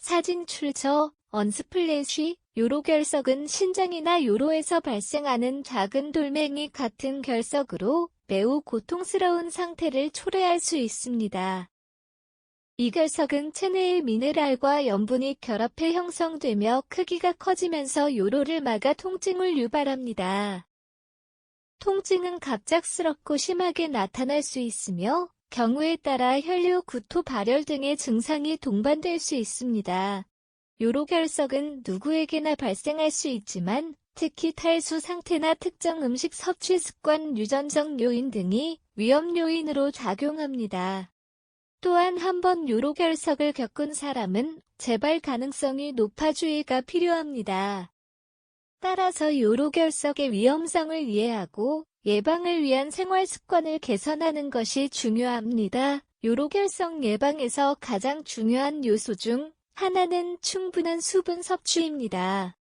사진 출처 언스플래시 요로결석은 신장이나 요로에서 발생하는 작은 돌멩이 같은 결석으로 매우 고통스러운 상태를 초래할 수 있습니다. 이 결석은 체내의 미네랄과 염분이 결합해 형성되며 크기가 커지면서 요로를 막아 통증을 유발합니다. 통증은 갑작스럽고 심하게 나타날 수 있으며 경우에 따라 혈류, 구토, 발열 등의 증상이 동반될 수 있습니다. 요로결석은 누구에게나 발생할 수 있지만 특히 탈수 상태나 특정 음식 섭취 습관, 유전적 요인 등이 위험 요인으로 작용합니다. 또한 한번 요로결석을 겪은 사람은 재발 가능성이 높아 주의가 필요합니다. 따라서 요로결석의 위험성을 이해하고 예방을 위한 생활 습관을 개선하는 것이 중요합니다. 요로결석 예방에서 가장 중요한 요소 중 하나는 충분한 수분 섭취입니다.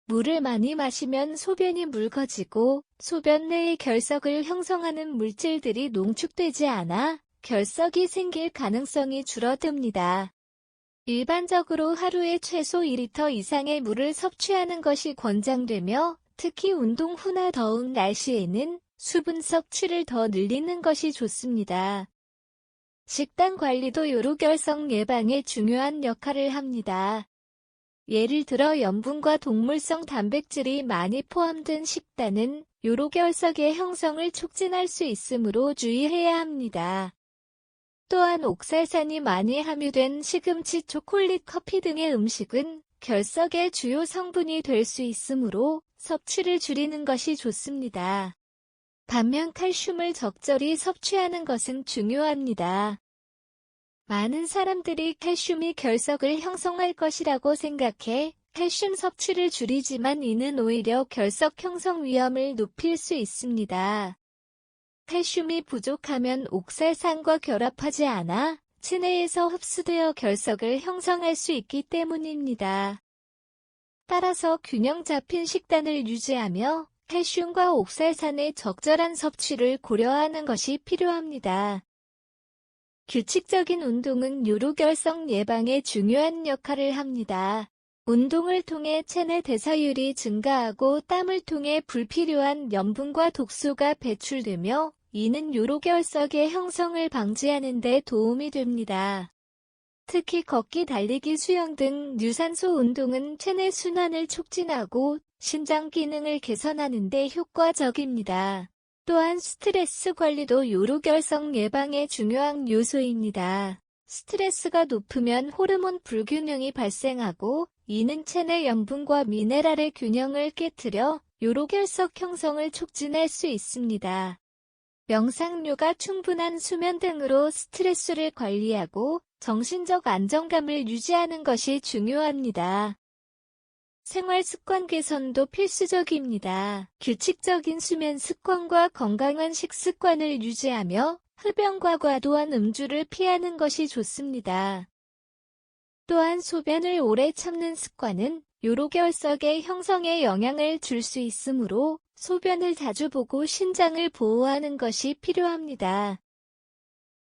물을 많이 마시면 소변이 묽어지고 소변 내의 결석을 형성하는 물질들이 농축되지 않아 결석이 생길 가능성이 줄어듭니다. 일반적으로 하루에 최소 2리터 이상의 물을 섭취하는 것이 권장되며 특히 운동 후나 더운 날씨에는 수분 섭취를 더 늘리는 것이 좋습니다. 식단 관리도 요로결석 예방에 중요한 역할을 합니다. 예를 들어 염분과 동물성 단백질이 많이 포함된 식단은 요로결석의 형성을 촉진할 수 있으므로 주의해야 합니다. 또한 옥살산이 많이 함유된 시금치, 초콜릿, 커피 등의 음식은 결석의 주요 성분이 될 수 있으므로 섭취를 줄이는 것이 좋습니다. 반면 칼슘을 적절히 섭취하는 것은 중요합니다. 많은 사람들이 칼슘이 결석을 형성할 것이라고 생각해 칼슘 섭취를 줄이지만 이는 오히려 결석 형성 위험을 높일 수 있습니다. 칼슘이 부족하면 옥살산과 결합하지 않아 체내에서 흡수되어 결석을 형성할 수 있기 때문입니다. 따라서 균형 잡힌 식단을 유지하며 칼슘과 옥살산의 적절한 섭취를 고려하는 것이 필요합니다. 규칙적인 운동은 요로결석 예방에 중요한 역할을 합니다. 운동을 통해 체내 대사율이 증가하고 땀을 통해 불필요한 염분과 독소가 배출되며 이는 요로결석의 형성을 방지하는 데 도움이 됩니다. 특히 걷기, 달리기, 수영 등 유산소 운동은 체내 순환을 촉진하고 신장 기능을 개선하는 데 효과적입니다. 또한 스트레스 관리도 요로결석 예방의 중요한 요소입니다. 스트레스가 높으면 호르몬 불균형이 발생하고 이는 체내 염분과 미네랄의 균형을 깨트려 요로결석 형성을 촉진할 수 있습니다. 명상, 요가, 충분한 수면 등으로 스트레스를 관리하고 정신적 안정감을 유지하는 것이 중요합니다. 생활 습관 개선도 필수적입니다. 규칙적인 수면 습관과 건강한 식습관을 유지하며 흡연과 과도한 음주를 피하는 것이 좋습니다. 또한 소변을 오래 참는 습관은 요로결석의 형성에 영향을 줄 수 있으므로 소변을 자주 보고 신장을 보호하는 것이 필요합니다.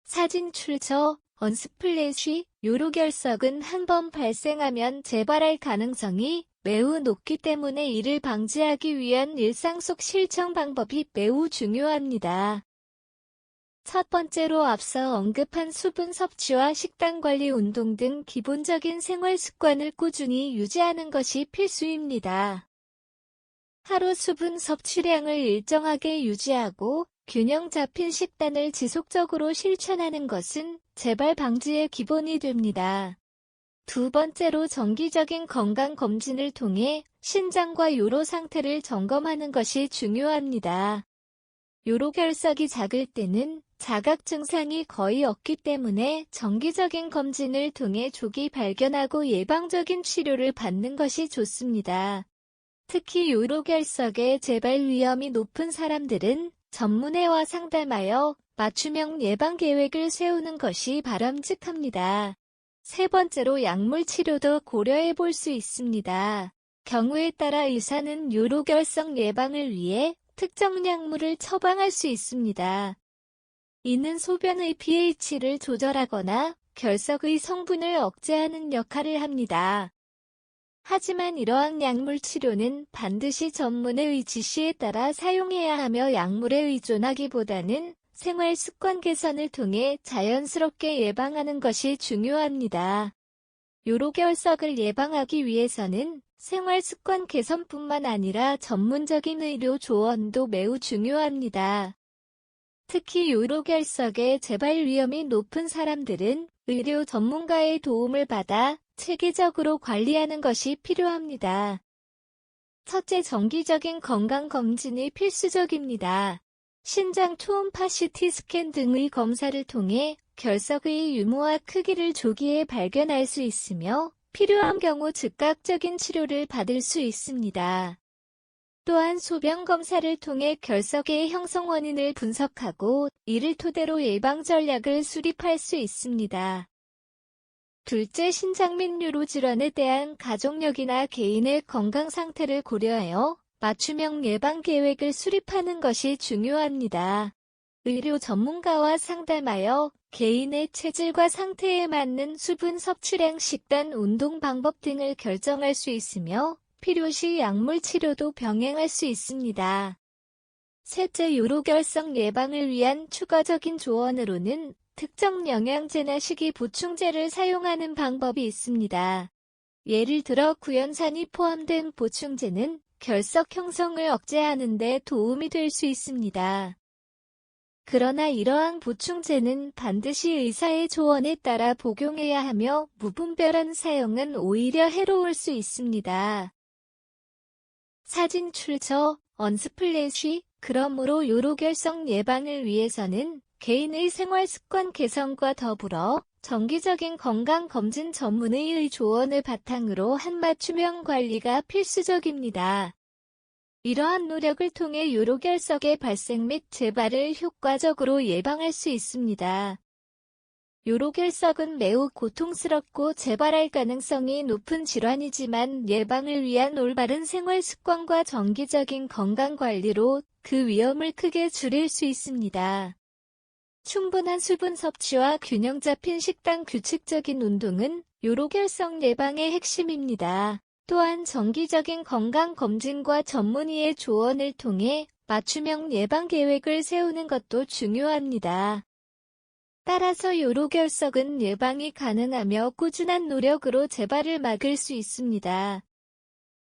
사진 출처 언스플래시 요로결석은 한 번 발생하면 재발할 가능성이 매우 높기 때문에 이를 방지하기 위한 일상 속 실천 방법이 매우 중요합니다. 첫 번째로 앞서 언급한 수분 섭취와 식단 관리, 운동 등 기본적인 생활 습관을 꾸준히 유지하는 것이 필수입니다. 하루 수분 섭취량을 일정하게 유지하고 균형 잡힌 식단을 지속적으로 실천하는 것은 재발 방지의 기본이 됩니다. 두 번째로 정기적인 건강검진을 통해 신장과 요로 상태를 점검하는 것이 중요합니다. 요로결석이 작을 때는 자각 증상이 거의 없기 때문에 정기적인 검진을 통해 조기 발견하고 예방적인 치료를 받는 것이 좋습니다. 특히 요로결석의 재발 위험이 높은 사람들은 전문의와 상담하여 맞춤형 예방 계획을 세우는 것이 바람직합니다. 세 번째로 약물 치료도 고려해 볼 수 있습니다. 경우에 따라 의사는 요로결석 예방을 위해 특정 약물을 처방할 수 있습니다. 이는 소변의 pH를 조절하거나 결석의 성분을 억제하는 역할을 합니다. 하지만 이러한 약물 치료는 반드시 전문의 지시에 따라 사용해야 하며 약물에 의존하기보다는 생활 습관 개선을 통해 자연스럽게 예방하는 것이 중요합니다. 요로결석을 예방하기 위해서는 생활 습관 개선뿐만 아니라 전문적인 의료 조언도 매우 중요합니다. 특히 요로결석의 재발 위험이 높은 사람들은 의료 전문가의 도움을 받아 체계적으로 관리하는 것이 필요합니다. 첫째, 정기적인 건강검진이 필수적입니다. 신장 초음파 CT 스캔 등의 검사를 통해 결석의 유무와 크기를 조기에 발견할 수 있으며 필요한 경우 즉각적인 치료를 받을 수 있습니다. 또한 소변 검사를 통해 결석의 형성 원인을 분석하고 이를 토대로 예방 전략을 수립할 수 있습니다. 둘째, 신장 및 요로 질환에 대한 가족력이나 개인의 건강 상태를 고려하여 맞춤형 예방 계획을 수립하는 것이 중요합니다. 의료 전문가와 상담하여 개인의 체질과 상태에 맞는 수분 섭취량, 식단, 운동 방법 등을 결정할 수 있으며 필요시 약물 치료도 병행할 수 있습니다. 셋째, 요로결석 예방을 위한 추가적인 조언으로는 특정 영양제나 식이 보충제를 사용하는 방법이 있습니다. 예를 들어 구연산이 포함된 보충제는 결석 형성을 억제하는 데 도움이 될 수 있습니다. 그러나 이러한 보충제는 반드시 의사의 조언에 따라 복용해야 하며 무분별한 사용은 오히려 해로울 수 있습니다. 사진 출처 언스플래시. 그러므로 요로결석 예방을 위해서는 개인의 생활 습관 개선과 더불어 정기적인 건강검진 전문의의 조언을 바탕으로 한 맞춤형 관리가 필수적입니다. 이러한 노력을 통해 요로결석의 발생 및 재발을 효과적으로 예방할 수 있습니다. 요로결석은 매우 고통스럽고 재발할 가능성이 높은 질환이지만 예방을 위한 올바른 생활 습관과 정기적인 건강관리로 그 위험을 크게 줄일 수 있습니다. 충분한 수분 섭취와 균형 잡힌 식단, 규칙적인 운동은 요로결석 예방의 핵심입니다. 또한 정기적인 건강검진과 전문의의 조언을 통해 맞춤형 예방 계획을 세우는 것도 중요합니다. 따라서 요로결석은 예방이 가능하며 꾸준한 노력으로 재발을 막을 수 있습니다.